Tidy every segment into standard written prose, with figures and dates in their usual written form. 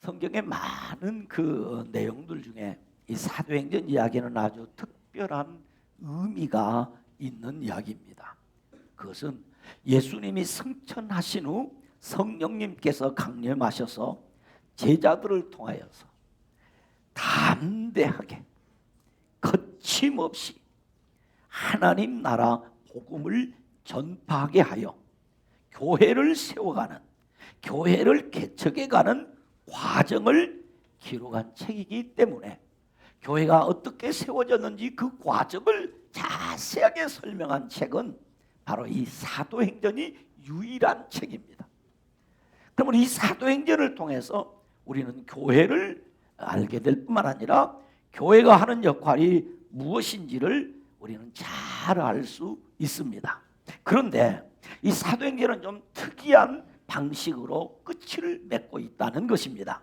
성경의 많은 그 내용들 중에 이 사도행전 이야기는 아주 특별한 의미가 있는 이야기입니다. 그것은 예수님이 승천하신 후 성령님께서 강림하셔서 제자들을 통하여서 담대하게 거침없이 하나님 나라 복음을 전파하게 하여 교회를 세워가는, 교회를 개척해가는 과정을 기록한 책이기 때문에 교회가 어떻게 세워졌는지 그 과정을 자세하게 설명한 책은 바로 이 사도행전이 유일한 책입니다. 그러면 이 사도행전을 통해서 우리는 교회를 알게 될 뿐만 아니라 교회가 하는 역할이 무엇인지를 우리는 잘 알 수 있습니다. 그런데 이 사도행전은 좀 특이한 방식으로 끝을 맺고 있다는 것입니다.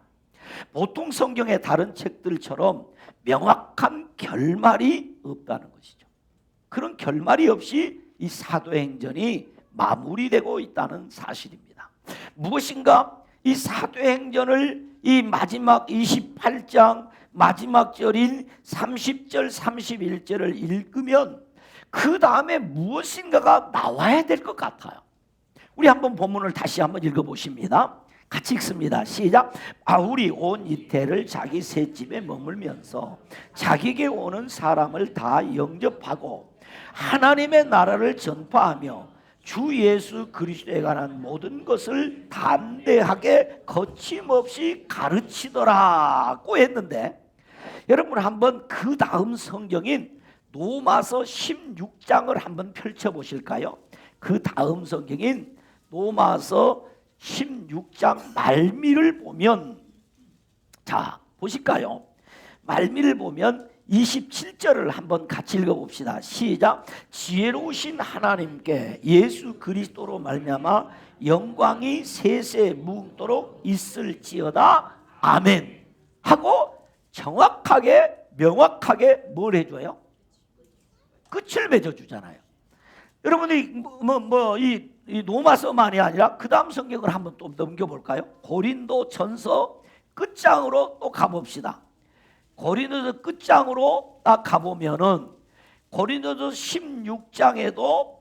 보통 성경의 다른 책들처럼 명확한 결말이 없다는 것이죠. 그런 결말이 없이 이 사도행전이 마무리되고 있다는 사실입니다. 무엇인가 이 사도행전을 이 마지막 28장 마지막 절인 30절 31절을 읽으면 그 다음에 무엇인가가 나와야 될 것 같아요. 우리 한번 본문을 다시 한번 읽어보십니다. 같이 읽습니다. 시작. 바울이 온 이태를 자기 셋집에 머물면서 자기에게 오는 사람을 다 영접하고 하나님의 나라를 전파하며 주 예수 그리스도에 관한 모든 것을 담대하게 거침없이 가르치더라고 했는데, 여러분 한번 그 다음 성경인 로마서 16장을 한번 펼쳐보실까요? 그 다음 성경인 로마서 16장 말미를 보면, 자 보실까요? 말미를 보면 27절을 한번 같이 읽어봅시다. 시작. 지혜로우신 하나님께 예수 그리스도로 말미암아 영광이 세세 무궁토록 있을지어다. 아멘. 하고 정확하게 명확하게 뭘 해줘요? 끝을 맺어주잖아요. 여러분이 이 로마서만이 아니라 그 다음 성경을 한번 또 넘겨볼까요? 고린도 전서 끝장으로 또 가봅시다. 고린도서 끝장으로 딱 가보면은 고린도서 16장에도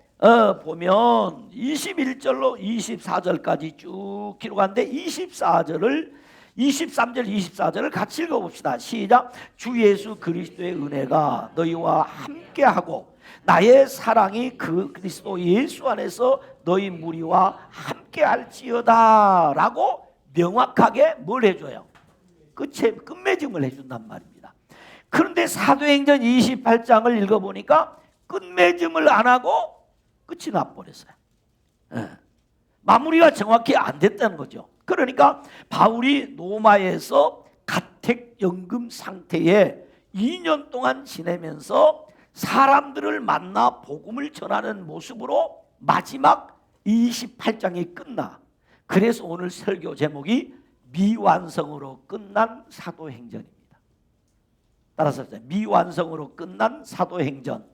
보면 21절로 24절까지 쭉 기록하는데 23절 24절을 같이 읽어봅시다. 시작. 주 예수 그리스도의 은혜가 너희와 함께하고 나의 사랑이 그 그리스도 예수 안에서 너희 무리와 함께할지어다 라고 명확하게 뭘 해줘요? 끝맺음을 해준단 말입니다. 그런데 사도행전 28장을 읽어보니까 끝맺음을 안 하고 끝이 나버렸어요. 마무리가 정확히 안 됐다는 거죠. 그러니까 바울이 로마에서 가택연금 상태에 2년 동안 지내면서 사람들을 만나 복음을 전하는 모습으로 마지막 28장이 끝나. 그래서 오늘 설교 제목이 미완성으로 끝난 사도행전입니다. 따라서 하세요. 미완성으로 끝난 사도행전.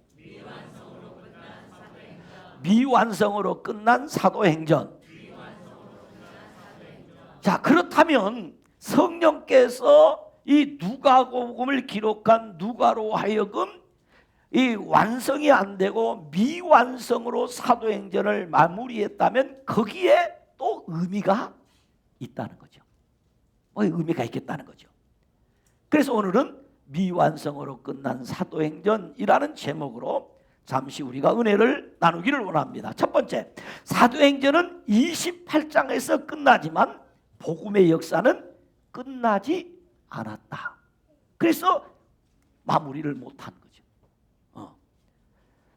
미완성으로 끝난 사도행전. 자, 그렇다면 성령께서 이 누가복음을 기록한 누가로 하여금 이 완성이 안 되고 미완성으로 사도행전을 마무리했다면 거기에 또 의미가 있다는 거죠. 의미가 있겠다는 거죠. 그래서 오늘은 미완성으로 끝난 사도행전이라는 제목으로 잠시 우리가 은혜를 나누기를 원합니다. 첫 번째, 사도행전은 28장에서 끝나지만 복음의 역사는 끝나지 않았다. 그래서 마무리를 못한 거죠.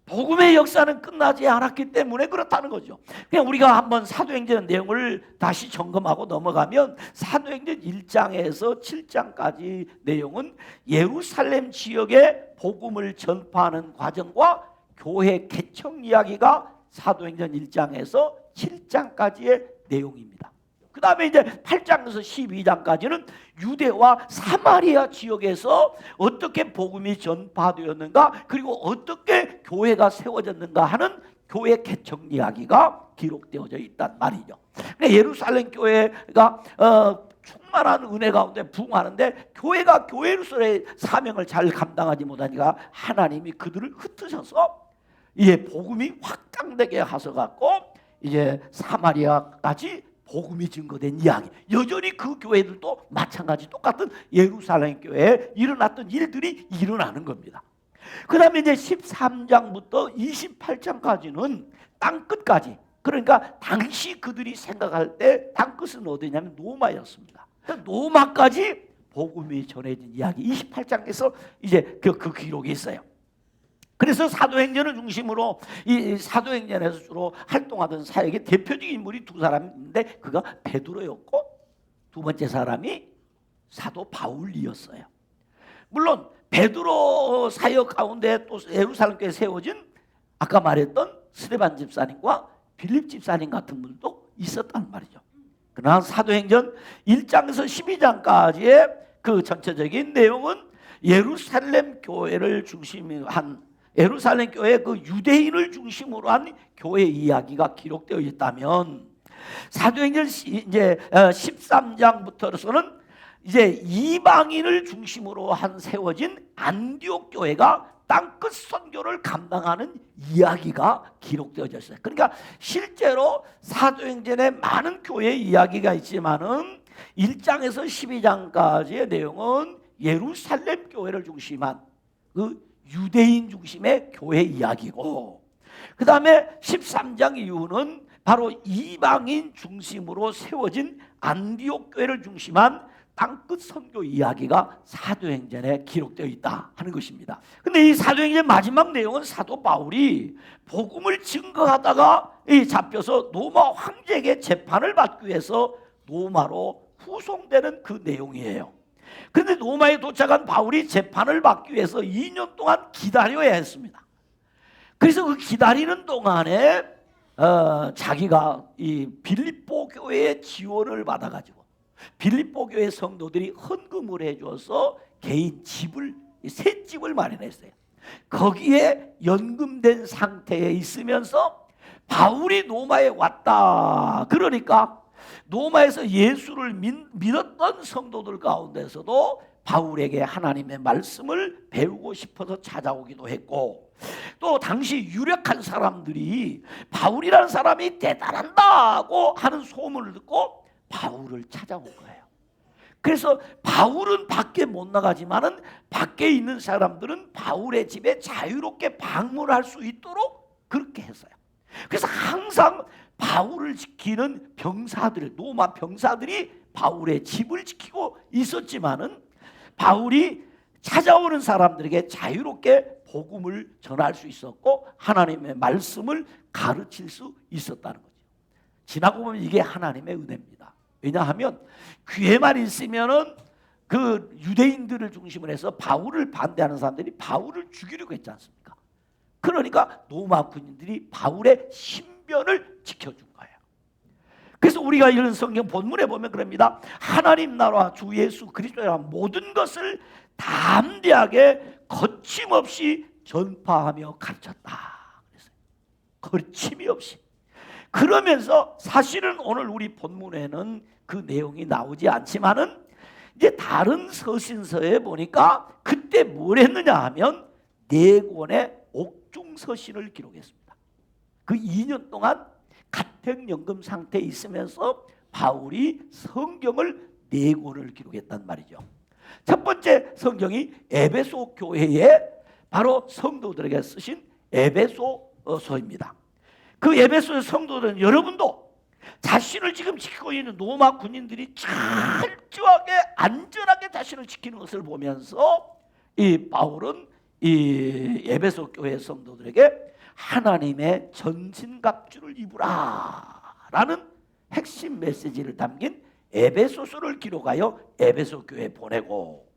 복음의 역사는 끝나지 않았기 때문에 그렇다는 거죠. 그냥 우리가 한번 사도행전 내용을 다시 점검하고 넘어가면 사도행전 1장에서 7장까지 내용은 예루살렘 지역의 복음을 전파하는 과정과 교회 개척 이야기가 사도행전 1장에서 7장까지의 내용입니다. 그 다음에 이제 8장에서 12장까지는 유대와 사마리아 지역에서 어떻게 복음이 전파되었는가, 그리고 어떻게 교회가 세워졌는가 하는 교회 개척 이야기가 기록되어져 있단 말이죠. 그러니까 예루살렘 교회가 충만한 은혜 가운데 부흥하는데 교회가 교회로서의 사명을 잘 감당하지 못하니까 하나님이 그들을 흩으셔서 이제 복음이 확장되게 하셔갖고 이제 사마리아까지 복음이 증거된 이야기. 여전히 그 교회들도 마찬가지 똑같은 예루살렘 교회에 일어났던 일들이 일어나는 겁니다. 그 다음에 이제 13장부터 28장까지는 땅끝까지, 그러니까 당시 그들이 생각할 때 땅끝은 어디냐면 노마였습니다. 노마까지 복음이 전해진 이야기 28장에서 이제 그 기록이 있어요. 그래서 사도행전을 중심으로 이 사도행전에서 주로 활동하던 사역의 대표적인 인물이 두 사람인데 그가 베드로였고 두 번째 사람이 사도 바울이었어요. 물론 베드로 사역 가운데 또 예루살렘 교회에 세워진 아까 말했던 스데반 집사님과 빌립 집사님 같은 분도 있었단 말이죠. 그러나 사도행전 1장에서 12장까지의 그 전체적인 내용은 예루살렘 교회를 중심으로 한 예루살렘 교회 그 유대인을 중심으로 한 교회 이야기가 기록되어 있다면 사도행전 이제 13장부터서는 이제 이방인을 중심으로 한 세워진 안디옥 교회가 땅끝 선교를 감당하는 이야기가 기록되어져 있어요. 그러니까 실제로 사도행전에 많은 교회 이야기가 있지만은 1장에서 12장까지의 내용은 예루살렘 교회를 중심한 그 유대인 중심의 교회 이야기고, 그 다음에 13장 이후는 바로 이방인 중심으로 세워진 안디옥 교회를 중심한 땅끝 선교 이야기가 사도행전에 기록되어 있다 하는 것입니다. 근데 이 사도행전 마지막 내용은 사도 바울이 복음을 증거하다가 잡혀서 로마 황제에게 재판을 받기 위해서 로마로 후송되는 그 내용이에요. 그런데 로마에 도착한 바울이 재판을 받기 위해서 2년 동안 기다려야 했습니다. 그래서 그 기다리는 동안에 자기가 이 빌립보 교회의 지원을 받아가지고 빌립보 교회 성도들이 헌금을 해줘서 개인 집을, 새 집을 마련했어요. 거기에 연금된 상태에 있으면서 바울이 로마에 왔다. 그러니까 로마에서 예수를 믿었던 성도들 가운데서도 바울에게 하나님의 말씀을 배우고 싶어서 찾아오기도 했고, 또 당시 유력한 사람들이 바울이라는 사람이 대단하다고 하는 소문을 듣고 바울을 찾아온 거예요. 그래서 바울은 밖에 못 나가지만은 밖에 있는 사람들은 바울의 집에 자유롭게 방문할 수 있도록 그렇게 했어요. 그래서 항상 바울을 지키는 병사들, 로마 병사들이 바울의 집을 지키고 있었지만은 바울이 찾아오는 사람들에게 자유롭게 복음을 전할 수 있었고 하나님의 말씀을 가르칠 수 있었다는 거죠. 지나고 보면 이게 하나님의 은혜입니다. 왜냐하면 귀에만 있으면은 그 유대인들을 중심으로 해서 바울을 반대하는 사람들이 바울을 죽이려고 했지 않습니까? 그러니까 로마 군인들이 바울의 신변을 지켜준 거예요. 그래서 우리가 이런 성경 본문에 보면 그럽니다. 하나님 나라와 주 예수 그리스도의 모든 것을 담대하게 거침없이 전파하며 가르쳤다. 그랬어요. 거침이 없이. 그러면서 사실은 오늘 우리 본문에는 그 내용이 나오지 않지만은 이제 다른 서신서에 보니까 그때 뭘 했느냐 하면 4권의 옥중서신을 기록했습니다. 그 2년 동안 가택연금 상태에 있으면서 바울이 성경을 4권을 기록했단 말이죠. 첫 번째 성경이 에베소 교회에 바로 성도들에게 쓰신 에베소서입니다. 그 에베소의 성도들은 여러분도 자신을 지금 지키고 있는 로마 군인들이 철저하게 안전하게 자신을 지키는 것을 보면서 이 바울은 이 에베소 교회 성도들에게 하나님의 전신갑주를 입으라 라는 핵심 메시지를 담긴 에베소서를 기록하여 에베소 교회에 보내고,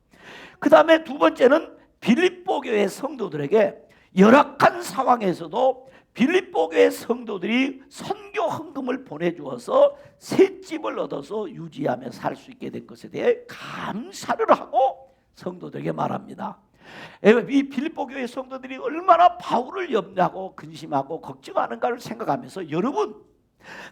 그 다음에 두 번째는 빌립보 교회 성도들에게 열악한 상황에서도 빌립보 교회 성도들이 선교 헌금을 보내주어서 새 집을 얻어서 유지하며 살 수 있게 된 것에 대해 감사를 하고 성도들에게 말합니다. 이 빌립보 교회 성도들이 얼마나 바울을 염려하고 근심하고 걱정하는가를 생각하면서 여러분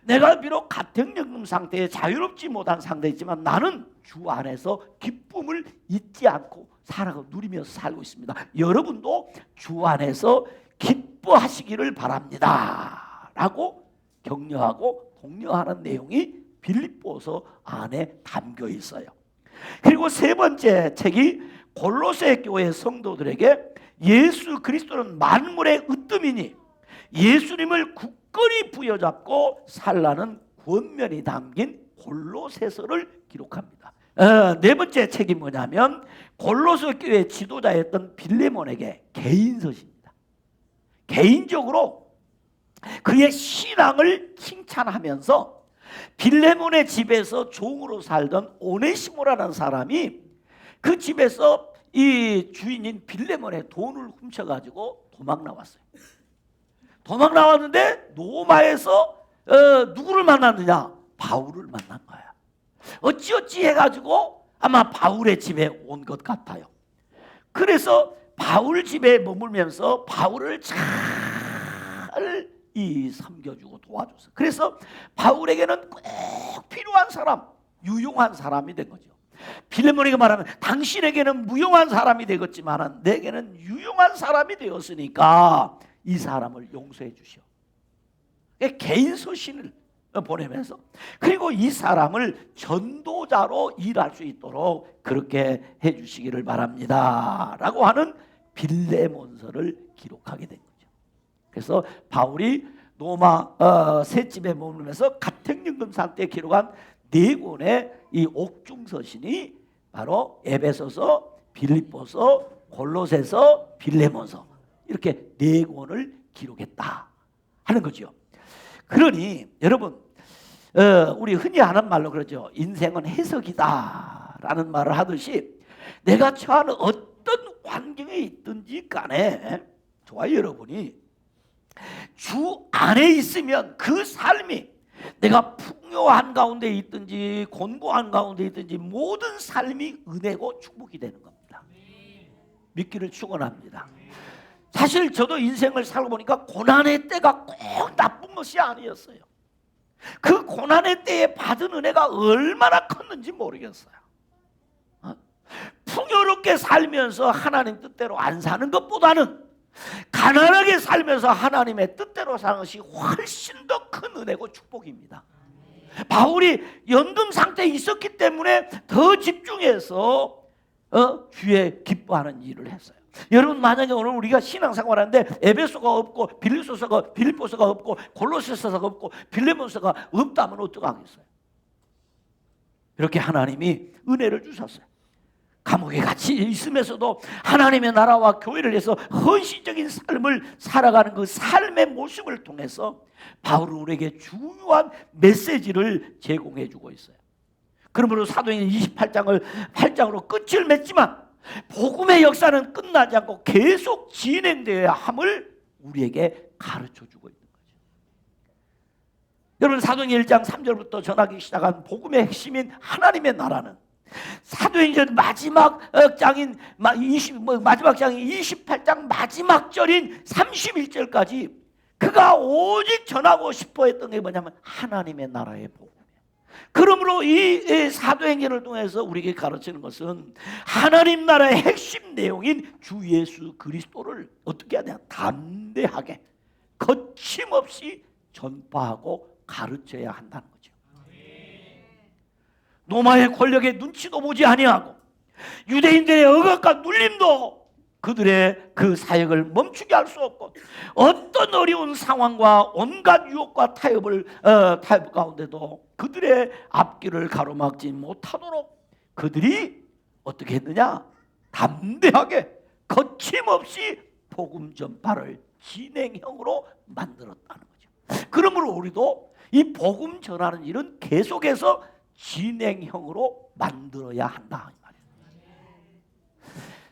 내가 비록 가택연금 상태에 자유롭지 못한 상태이지만 나는 주 안에서 기쁨을 잊지 않고 살아가고 누리면서 살고 있습니다. 여러분도 주 안에서 기뻐하시기를 바랍니다 라고 격려하고 독려하는 내용이 빌립보서 안에 담겨 있어요. 그리고 세 번째 책이 골로새 교회 성도들에게 예수 그리스도는 만물의 으뜸이니 예수님을 굳건히 부여잡고 살라는 권면이 담긴 골로새서를 기록합니다. 네 번째 책이 뭐냐면 골로새 교회 지도자였던 빌레몬에게 개인서신입니다. 개인적으로 그의 신앙을 칭찬하면서 빌레몬의 집에서 종으로 살던 오네시모라는 사람이 그 집에서 이 주인인 빌레몬의 돈을 훔쳐가지고 도망 나왔어요. 도망 나왔는데 로마에서 누구를 만났느냐? 바울을 만난 거야. 어찌어찌 해가지고 아마 바울의 집에 온 것 같아요. 그래서 바울 집에 머물면서 바울을 잘 섬겨주고 도와줬어요. 그래서 바울에게는 꼭 필요한 사람, 유용한 사람이 된 거죠. 빌레몬에게 말하면 당신에게는 무용한 사람이 되겠지만 내게는 유용한 사람이 되었으니까 이 사람을 용서해 주시오. 개인 서신을 보내면서 그리고 이 사람을 전도자로 일할 수 있도록 그렇게 해 주시기를 바랍니다 라고 하는 빌레몬서를 기록하게 된 거죠. 그래서 바울이 로마 새 집에 머물면서 가택연금 상태에 기록한 네 권의 이 옥중서신이 바로 에베소서, 빌립보서, 골로새서, 빌레몬서 이렇게 네 권을 기록했다 하는 거죠. 그러니 여러분 우리 흔히 하는 말로 그러죠. 인생은 해석이다라는 말을 하듯이 내가 처하는 어떤 환경에 있든지 간에 저와 여러분이 주 안에 있으면 그 삶이 내가 풍요한 가운데 있든지 곤고한 가운데 있든지 모든 삶이 은혜고 축복이 되는 겁니다. 믿기를 축원합니다. 사실 저도 인생을 살고 보니까 고난의 때가 꼭 나쁜 것이 아니었어요. 그 고난의 때에 받은 은혜가 얼마나 컸는지 모르겠어요. 풍요롭게 살면서 하나님 뜻대로 안 사는 것보다는 가난하게 살면서 하나님의 뜻대로 사는 것이 훨씬 더 큰 은혜고 축복입니다. 바울이 연금 상태에 있었기 때문에 더 집중해서 주의 기뻐하는 일을 했어요. 여러분 만약에 오늘 우리가 신앙생활하는데 에베소가 없고 빌립보서가 없고 골로새서가 없고 빌레몬서가 없다면 어떡하겠어요? 이렇게 하나님이 은혜를 주셨어요. 감옥에 같이 있으면서도 하나님의 나라와 교회를 위해서 헌신적인 삶을 살아가는 그 삶의 모습을 통해서 바울은 우리에게 중요한 메시지를 제공해 주고 있어요. 그러므로 사도행전 28장으로 끝을 맺지만 복음의 역사는 끝나지 않고 계속 진행되어야 함을 우리에게 가르쳐 주고 있는 거죠. 여러분 사도행전 1장 3절부터 전하기 시작한 복음의 핵심인 하나님의 나라는 사도행전 마지막 장인 마지막 장인 28장 마지막 절인 31절까지 그가 오직 전하고 싶어 했던 게 뭐냐면 하나님의 나라의 복음이에요. 그러므로 이 사도행전을 통해서 우리에게 가르치는 것은 하나님 나라의 핵심 내용인 주 예수 그리스도를 어떻게 해야 되냐? 담대하게 거침없이 전파하고 가르쳐야 한다는 거죠. 로마의 권력에 눈치도 보지 아니하고 유대인들의 억압과 눌림도 그들의 그 사역을 멈추게 할 수 없고 어떤 어려운 상황과 온갖 유혹과 타협 가운데도 그들의 앞길을 가로막지 못하도록 그들이 어떻게 했느냐? 담대하게 거침없이 복음 전파를 진행형으로 만들었다는 거죠. 그러므로 우리도 이 복음 전하는 일은 계속해서 진행형으로 만들어야 한다.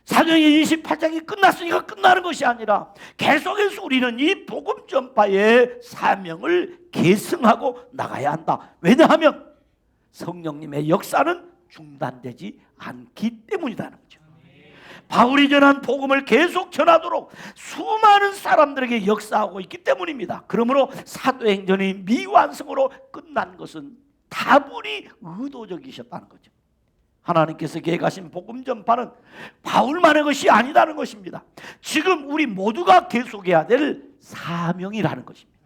사도행전 28장이 끝났으니까 끝나는 것이 아니라 계속해서 우리는 이 복음 전파의 사명을 계승하고 나가야 한다. 왜냐하면 성령님의 역사는 중단되지 않기 때문이라는 거죠. 바울이 전한 복음을 계속 전하도록 수많은 사람들에게 역사하고 있기 때문입니다. 그러므로 사도행전이 미완성으로 끝난 것은 다분히 의도적이셨다는 거죠. 하나님께서 계획하신 복음 전파는 바울만의 것이 아니라는 것입니다. 지금 우리 모두가 계속해야 될 사명이라는 것입니다.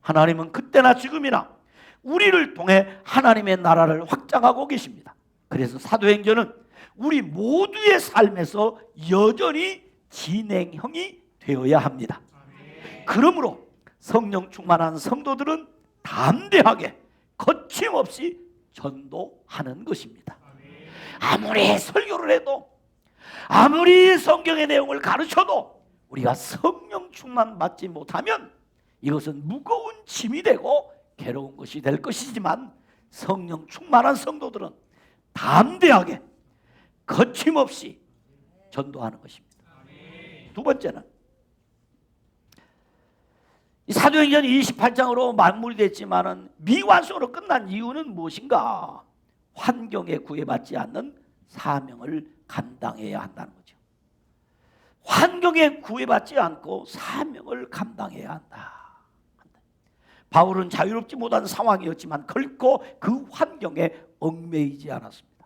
하나님은 그때나 지금이나 우리를 통해 하나님의 나라를 확장하고 계십니다. 그래서 사도행전은 우리 모두의 삶에서 여전히 진행형이 되어야 합니다. 그러므로 성령 충만한 성도들은 담대하게 거침없이 전도하는 것입니다. 아무리 설교를 해도, 아무리 성경의 내용을 가르쳐도 우리가 성령 충만 받지 못하면 이것은 무거운 짐이 되고 괴로운 것이 될 것이지만, 성령 충만한 성도들은 담대하게 거침없이 전도하는 것입니다. 두 번째는 사도행전 28장으로 마무리됐지만 미완성으로 끝난 이유는 무엇인가? 환경에 구애받지 않는 사명을 감당해야 한다는 거죠. 환경에 구애받지 않고 사명을 감당해야 한다. 바울은 자유롭지 못한 상황이었지만 결코 그 환경에 얽매이지 않았습니다.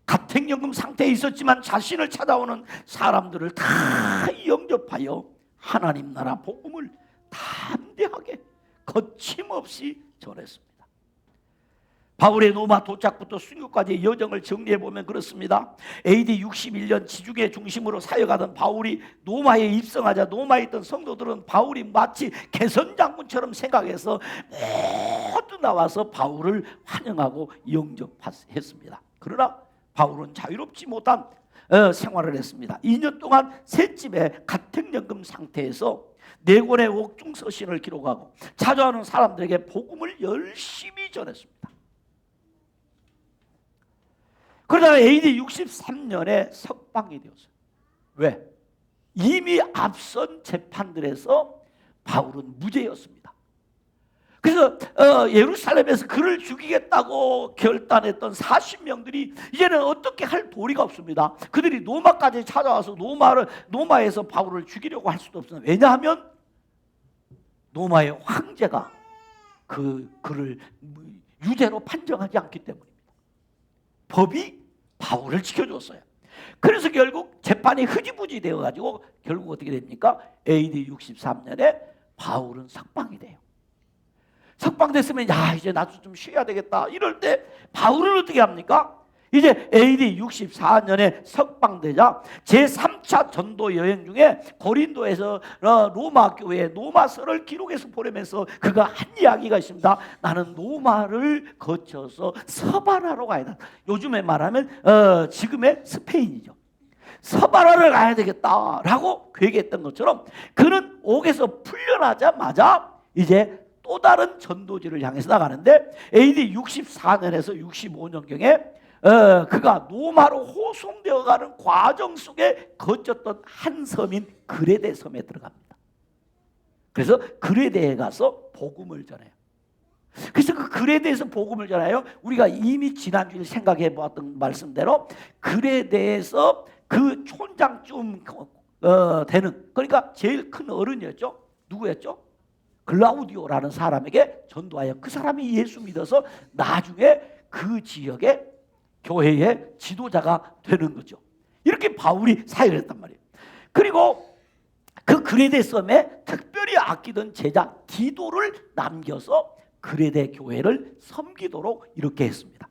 가택연금 상태에 있었지만 자신을 찾아오는 사람들을 다 영접하여 하나님 나라 복음을 담대하게 거침없이 전했습니다. 바울의 로마 도착부터 순교까지의 여정을 정리해보면 그렇습니다. AD 61년 지중해 중심으로 사역하던 바울이 로마에 입성하자 로마에 있던 성도들은 바울이 마치 개선장군처럼 생각해서 모두 나와서 바울을 환영하고 영접했습니다. 그러나 바울은 자유롭지 못한 생활을 했습니다. 2년 동안 셋집에 가택연금 상태에서 4권의 옥중서신을 기록하고 찾아오는 사람들에게 복음을 열심히 전했습니다. 그러다가 AD 63년에 석방이 되었어요. 왜? 이미 앞선 재판들에서 바울은 무죄였습니다. 그래서 예루살렘에서 그를 죽이겠다고 결단했던 40명들이 이제는 어떻게 할 도리가 없습니다. 그들이 로마까지 찾아와서 로마에서 바울을 죽이려고 할 수도 없습니다. 왜냐하면 로마의 황제가 그를 유죄로 판정하지 않기 때문입니다. 법이 바울을 지켜줬어요. 그래서 결국 재판이 흐지부지 되어가지고 결국 어떻게 됩니까? AD 63년에 바울은 석방이 돼요. 석방됐으면 이제 나도 좀 쉬어야 되겠다 이럴 때 바울은 어떻게 합니까? 이제 AD 64년에 석방되자 제3차 전도 여행 중에 고린도에서 로마 교회에 로마서를 기록해서 보내면서 그가 한 이야기가 있습니다. 나는 로마를 거쳐서 서바라로 가야 된다. 요즘에 말하면 지금의 스페인이죠. 서바라를 가야 되겠다라고 계획했던 것처럼 그는 옥에서 풀려나자마자 이제 또 다른 전도지를 향해서 나가는데 AD 64년에서 65년경에 그가 로마로 호송되어가는 과정 속에 거쳤던 한 섬인 그레데 섬에 들어갑니다. 그래서 그레데에 가서 복음을 전해요. 그래서 그 그레데에서 복음을 전하여 우리가 이미 지난주에 생각해 보았던 말씀대로 그레데에서 그 촌장쯤 되는, 그러니까 제일 큰 어른이었죠. 누구였죠? 글라우디오라는 사람에게 전도하여 그 사람이 예수 믿어서 나중에 그 지역에 교회의 지도자가 되는 거죠. 이렇게 바울이 사역을 했단 말이에요. 그리고 그 그레데 섬에 특별히 아끼던 제자 디도를 남겨서 그레데 교회를 섬기도록 이렇게 했습니다.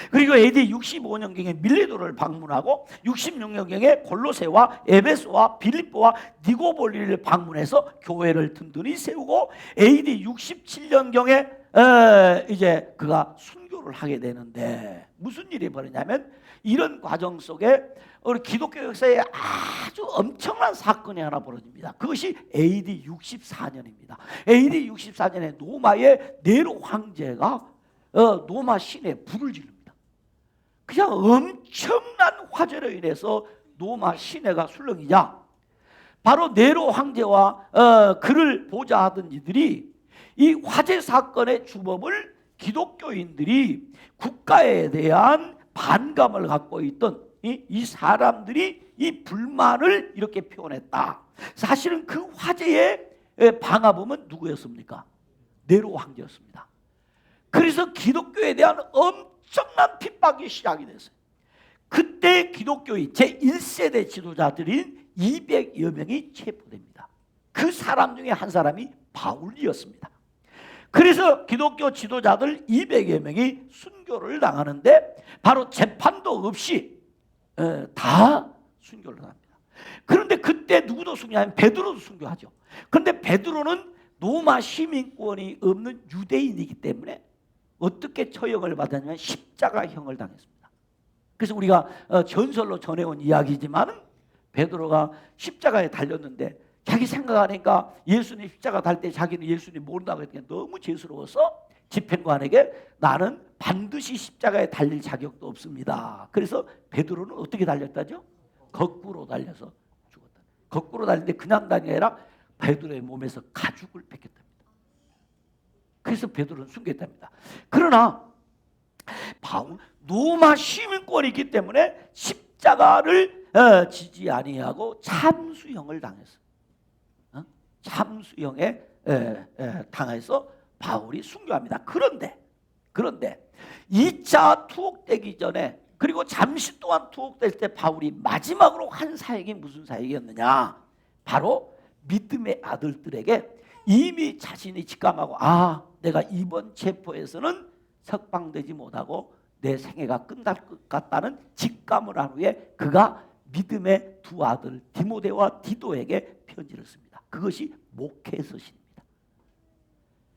그리고 AD 65년경에 밀레도를 방문하고 66년경에 골로새와 에베소와 빌립보와 니고볼리를 방문해서 교회를 든든히 세우고 AD 67년경에 이제 그가 순교를 하게 되는데 무슨 일이 벌어지냐면 이런 과정 속에 우리 기독교 역사에 아주 엄청난 사건이 하나 벌어집니다. 그것이 AD 64년입니다. AD 64년에 로마의 네로 황제가 로마 시내에 불을 지릅니다. 그냥 엄청난 화재로 인해서 로마 시내가 술렁이자 바로 네로 황제와 그를 보좌하던 이들이 이 화재 사건의 주범을 기독교인들이 국가에 대한 반감을 갖고 있던 이 사람들이 이 불만을 이렇게 표현했다. 사실은 그 화제의 방화범은 누구였습니까? 네로 황제였습니다. 그래서 기독교에 대한 엄청난 핍박이 시작이 됐어요. 그때 기독교의 제1세대 지도자들인 200여 명이 체포됩니다. 그 사람 중에 한 사람이 바울이었습니다. 그래서 기독교 지도자들 200여 명이 순교를 당하는데 바로 재판도 없이 다 순교를 합니다. 그런데 그때 누구도 순교하면 베드로도 순교하죠. 그런데 베드로는 로마 시민권이 없는 유대인이기 때문에 어떻게 처형을 받았냐면 십자가형을 당했습니다. 그래서 우리가 전설로 전해온 이야기지만 베드로가 십자가에 달렸는데 자기 생각하니까 예수님 십자가 달 때 자기는 예수님 모른다고 했더니 너무 죄스러워서 집행관에게 나는 반드시 십자가에 달릴 자격도 없습니다. 그래서 베드로는 어떻게 달렸다죠? 거꾸로 달려서 죽었다. 거꾸로 달리는데 그냥 다니는 게 아니라 베드로의 몸에서 가죽을 뺏겼답니다. 그래서 베드로는 순교했답니다. 그러나 바울 로마 시민권이기 때문에 십자가를 지지 아니하고 참수형을 당했어요. 참수형에 당해서 바울이 순교합니다. 그런데 2차 투옥되기 전에 그리고 잠시 동안 투옥될 때 바울이 마지막으로 한 사역이 무슨 사역이었느냐? 바로 믿음의 아들들에게 이미 자신이 직감하고 내가 이번 체포에서는 석방되지 못하고 내 생애가 끝날 것 같다는 직감을 한 후에 그가 믿음의 두 아들 디모데와 디도에게 편지를 씁니다. 그것이 목회서신입니다.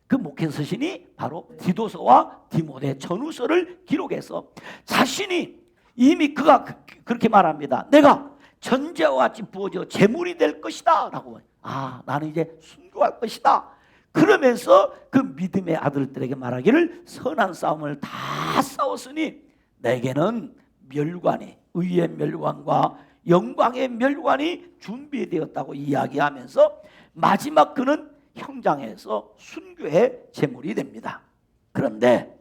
그 목회서신이 바로 디도서와 디모데 전후서를 기록해서 자신이 이미 그가 그렇게 말합니다. 내가 전제와 같이 부어져 제물이 될 것이다 라고. 나는 이제 순교할 것이다. 그러면서 그 믿음의 아들들에게 말하기를 선한 싸움을 다 싸웠으니 내게는 멸관이 의의 멸관과 영광의 멸관이 준비되었다고 이야기하면서 마지막 그는 형장에서 순교의 제물이 됩니다. 그런데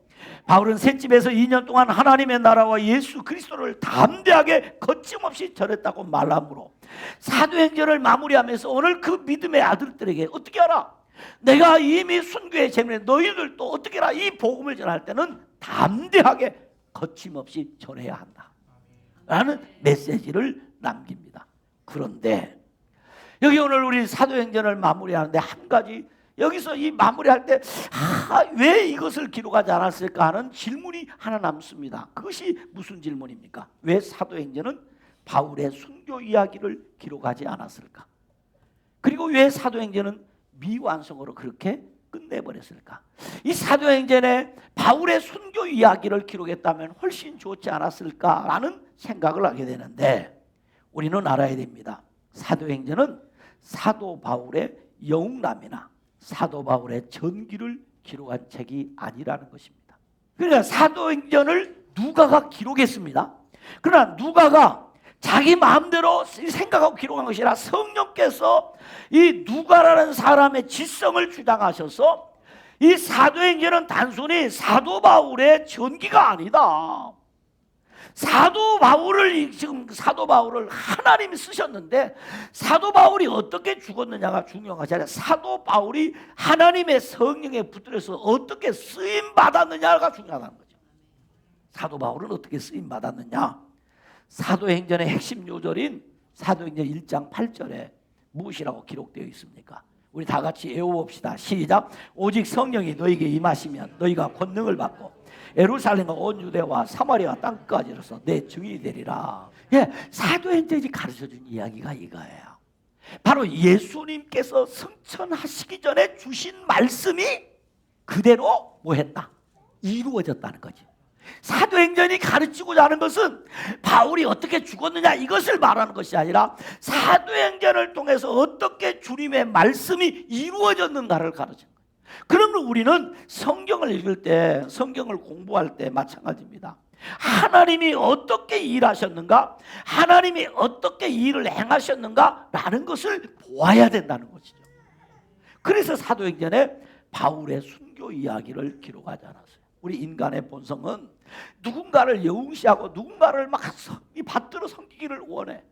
바울은 셋집에서 2년 동안 하나님의 나라와 예수 그리스도를 담대하게 거침없이 전했다고 말하므로 사도행전을 마무리하면서 오늘 그 믿음의 아들들에게 어떻게 하라? 내가 이미 순교의 제물에 너희들도 어떻게 하라? 이 복음을 전할 때는 담대하게 거침없이 전해야 한다 라는 메시지를 남깁니다. 그런데 여기 오늘 우리 사도행전을 마무리하는데 한 가지 여기서 이 마무리할 때 왜 이것을 기록하지 않았을까 하는 질문이 하나 남습니다. 그것이 무슨 질문입니까? 왜 사도행전은 바울의 순교 이야기를 기록하지 않았을까? 그리고 왜 사도행전은 미완성으로 그렇게 끝내버렸을까? 이 사도행전에 바울의 순교 이야기를 기록했다면 훨씬 좋지 않았을까라는 생각을 하게 되는데 우리는 알아야 됩니다. 사도행전은 사도 바울의 영웅남이나 사도 바울의 전기를 기록한 책이 아니라는 것입니다. 그러니까 사도행전을 누가가 기록했습니다. 그러나 누가가 자기 마음대로 생각하고 기록한 것이 아니라 성령께서 이 누가라는 사람의 지성을 주장하셔서 이 사도행전은 단순히 사도 바울의 전기가 아니다. 사도 바울을 하나님이 쓰셨는데 사도 바울이 어떻게 죽었느냐가 중요한 것이 아니라 사도 바울이 하나님의 성령에 붙들어서 어떻게 쓰임 받았느냐가 중요하다는 거죠. 사도 바울은 어떻게 쓰임 받았느냐? 사도행전의 핵심 요절인 사도행전 1장 8절에 무엇이라고 기록되어 있습니까? 우리 다 같이 외워봅시다. 시작. 오직 성령이 너에게 임하시면 너희가 권능을 받고 예루살렘과 온 유대와 사마리아 땅까지로서 내 증인이 되리라. 사도행전이 가르쳐준 이야기가 이거예요. 바로 예수님께서 승천하시기 전에 주신 말씀이 그대로 뭐했다? 이루어졌다는 거죠. 사도행전이 가르치고자 하는 것은 바울이 어떻게 죽었느냐 이것을 말하는 것이 아니라 사도행전을 통해서 어떻게 주님의 말씀이 이루어졌는가를 가르치는 거예요. 그러면 우리는 성경을 읽을 때, 성경을 공부할 때 마찬가지입니다. 하나님이 어떻게 일하셨는가, 하나님이 어떻게 일을 행하셨는가 라는 것을 보아야 된다는 것이죠. 그래서 사도행전에 바울의 순교 이야기를 기록하지 않았어요. 우리 인간의 본성은 누군가를 영웅시하고 누군가를 막 받들어 섬기기를 원해.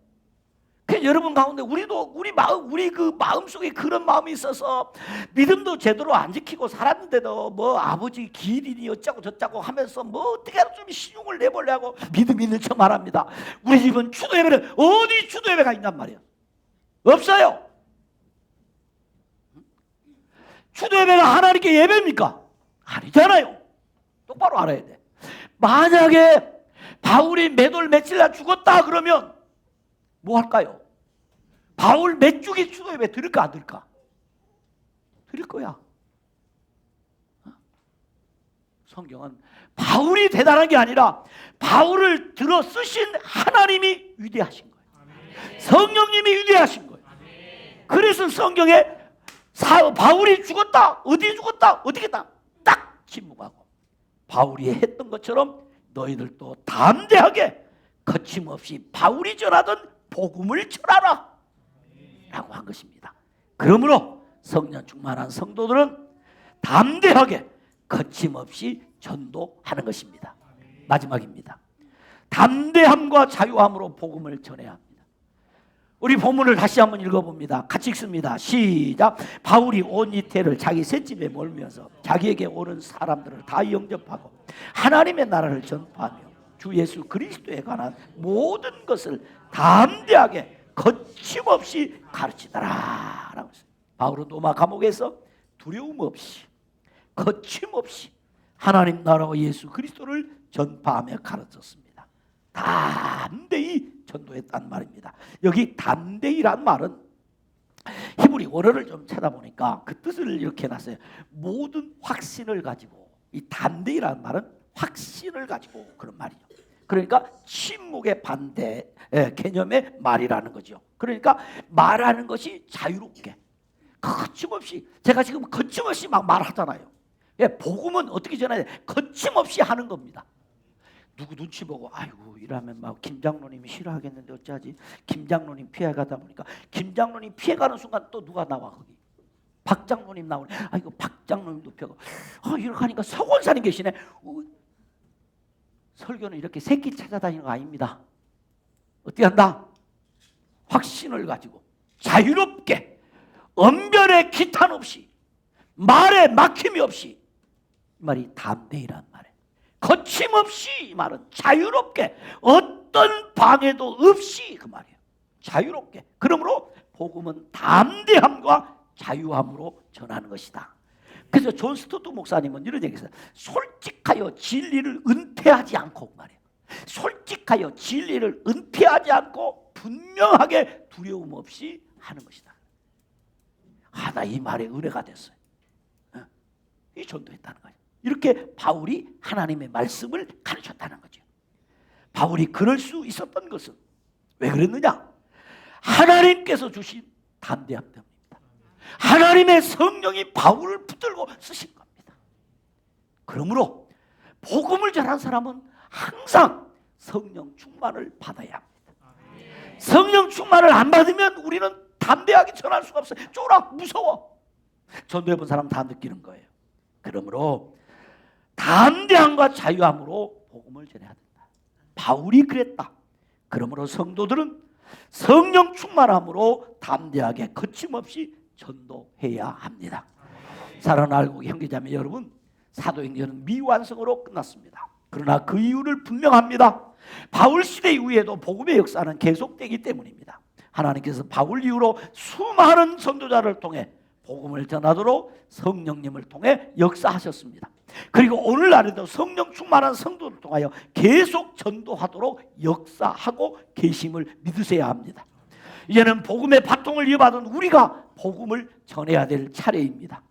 그 여러분 가운데 우리도 우리 그 마음속에 그런 마음이 있어서 믿음도 제대로 안 지키고 살았는데도 뭐 아버지 기일이니 어쩌고 저쩌고 하면서 뭐 어떻게 좀 신용을 내보려고 믿음 있는 척 말합니다. 우리 집은 추도 예배는 어디 추도 예배가 있단 말이에요? 없어요. 추도 예배가 하나님께 예배입니까? 아니잖아요. 똑바로 알아야 돼. 만약에 바울이 몇월 며칠 날 죽었다 그러면 뭐 할까요? 바울 몇 주기 추도 예배 드릴까 안 드릴까? 드릴 거야. 성경은 바울이 대단한 게 아니라 바울을 들어 쓰신 하나님이 위대하신 거예요. 성령님이 위대하신 거예요. 그래서 성경에 바울이 죽었다, 어디 죽었다, 어디겠다 딱 침묵하고 바울이 했던 것처럼 너희들도 담대하게 거침없이 바울이 전하던 복음을 전하라 라고 한 것입니다. 그러므로 성령 충만한 성도들은 담대하게 거침없이 전도하는 것입니다. 마지막입니다. 담대함과 자유함으로 복음을 전해야 합니다. 우리 본문을 다시 한번 읽어봅니다. 같이 읽습니다. 시작. 바울이 온 이태를 자기 셋집에 몰면서 자기에게 오는 사람들을 다 영접하고 하나님의 나라를 전파하며 주 예수 그리스도에 관한 모든 것을 담대하게 거침없이 가르치더라 라고 했어요. 바울은 로마 감옥에서 두려움 없이 거침없이 하나님 나라와 예수 그리스도를 전파하며 가르쳤습니다. 담대히 전도했단 말입니다. 여기 담대히란 말은 히브리 원어를 좀 찾아보니까 그 뜻을 이렇게 해놨어요. 모든 확신을 가지고, 이 담대히란 말은 확신을 가지고 그런 말이죠. 그러니까 침묵의 반대 개념의 말이라는 거죠. 그러니까 말하는 것이 자유롭게 거침없이, 제가 지금 거침없이 막 말하잖아요. 복음은 어떻게 전해야 돼? 거침없이 하는 겁니다. 누구 눈치 보고 아이고 이러면 막 김 장로님이 싫어하겠는데 어쩌지? 김 장로님 피해가다 보니까 김 장로님 피해가는 순간 또 누가 나와 거기? 박 장로님 나오네. 아이고 박 장로님도 피하고 이렇게 하니까 서 권사님 계시네. 설교는 이렇게 새끼 찾아다니는 거 아닙니다. 어떻게 한다? 확신을 가지고 자유롭게 언변에 기탄 없이 말에 막힘이 없이, 이 말이 담대히란 말이에요. 거침없이, 이 말은 자유롭게 어떤 방해도 없이, 그 말이에요. 자유롭게. 그러므로 복음은 담대함과 자유함으로 전하는 것이다. 그래서 존 스토트 목사님은 이런 얘기했어요. 솔직하여 진리를 은폐하지 않고, 말이에요. 솔직하여 진리를 은폐하지 않고 분명하게 두려움 없이 하는 것이다. 나 이 말에 은혜가 됐어요. 이 전도했다는 거예요. 이렇게 바울이 하나님의 말씀을 가르쳤다는 거죠. 바울이 그럴 수 있었던 것은 왜 그랬느냐? 하나님께서 주신 담대함 때문입니다. 하나님의 성령이 바울을 붙들고 쓰신 겁니다. 그러므로 복음을 전한 사람은 항상 성령 충만을 받아야 합니다. 성령 충만을 안 받으면 우리는 담대하게 전할 수가 없어요. 쫄아, 무서워. 전도해본 사람 다 느끼는 거예요. 그러므로 담대함과 자유함으로 복음을 전해야 된다. 바울이 그랬다. 그러므로 성도들은 성령 충만함으로 담대하게 거침없이 전도해야 합니다. 사랑하는 알고 형제자매 여러분, 사도행전은 미완성으로 끝났습니다. 그러나 그 이유를 분명합니다. 바울 시대 이후에도 복음의 역사는 계속되기 때문입니다. 하나님께서 바울 이후로 수많은 전도자를 통해 복음을 전하도록 성령님을 통해 역사하셨습니다. 그리고 오늘날에도 성령 충만한 성도를 통하여 계속 전도하도록 역사하고 계심을 믿으셔야 합니다. 이제는 복음의 바통을 이어받은 우리가 복음을 전해야 될 차례입니다.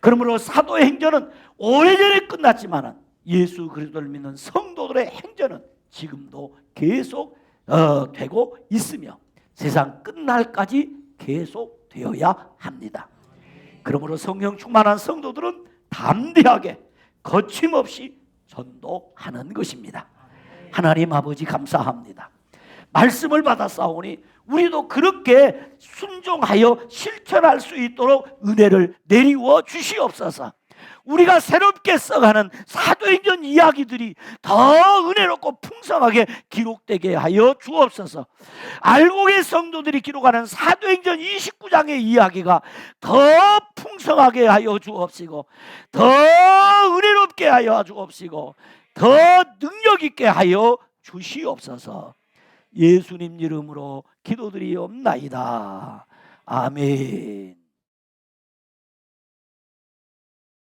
그러므로 사도의 행전은 오래전에 끝났지만 예수 그리스도를 믿는 성도들의 행전은 지금도 계속 되고 있으며 세상 끝날까지 계속 되어야 합니다. 그러므로 성령 충만한 성도들은 담대하게 거침없이 전도하는 것입니다. 하나님 아버지 감사합니다. 말씀을 받아 싸우니 우리도 그렇게 순종하여 실천할 수 있도록 은혜를 내리워 주시옵소서. 우리가 새롭게 써가는 사도행전 이야기들이 더 은혜롭고 풍성하게 기록되게 하여 주옵소서. 알곡의 성도들이 기록하는 사도행전 29장의 이야기가 더 풍성하게 하여 주옵시고, 더 은혜롭게 하여 주옵시고, 더 능력 있게 하여 주시옵소서. 예수님 이름으로 기도드리옵나이다. 아멘.